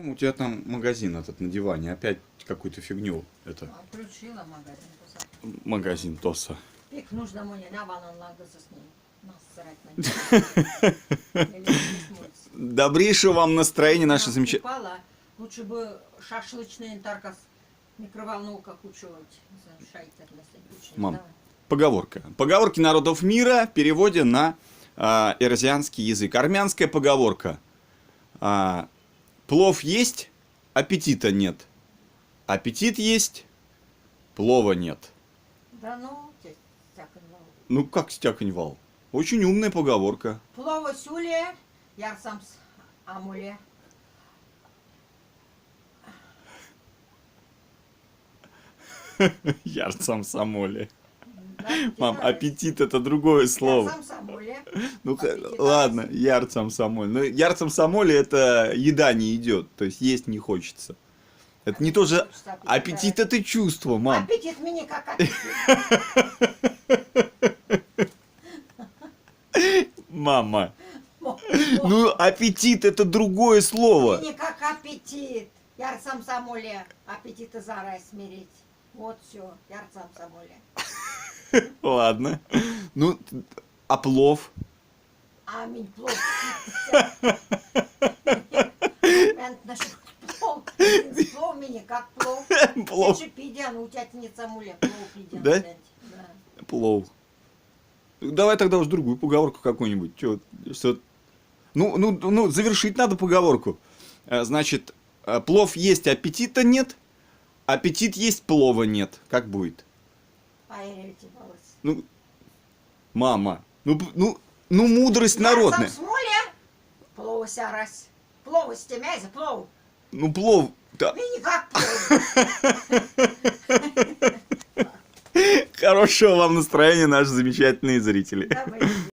У тебя там магазин этот на диване, опять какую-то фигню. Это Включила магазин. магазин ТОСа. Pek нужно мне на ваннанларды засни. Насрать на них. Добрейшего вам настроения, наше замечательное. Упала, лучше бы шашлычный таркас микроволновка кучевать. Шайтер для садючей. Мам, поговорка. Поговорки народов мира в переводе на эрзианский язык. Армянская поговорка. Плов есть, аппетита нет. Аппетит есть, плова нет. Да ну, стякань вал. Ну как стякань вал? Очень умная поговорка. Плова сюле, я сам с амуле. Ярцам самоле. Мам, аппетит это другое слово. Я сам самоле. Ну ладно, ярцам самоле. Но ярцам самоле это еда не идет, то есть есть не хочется. Это не то же. Аппетит это чувство, мам. Аппетит мне как аппетит. Мама. Ну, аппетит это другое слово. Мне как аппетит. Я сам самоле. Аппетита зараз смирить. Вот все. Я сам самоле. Ладно. Ну, а плов? Аминь, плов. Плов мне как плов. Плов. Пидян, у тебя нет самоле. Плов пидян. Да? Плов. Давай тогда уж другую поговорку какую-нибудь. Что? Ну, завершить надо поговорку. Значит, плов есть, аппетита нет. Аппетит есть, плова нет. Как будет? Ну, мама. Ну, мудрость народная. Плов сярась. Плов с темязи, плов. Ну, плов. Да. Мне как плов. Хорошего вам настроения, наши замечательные зрители. Давай.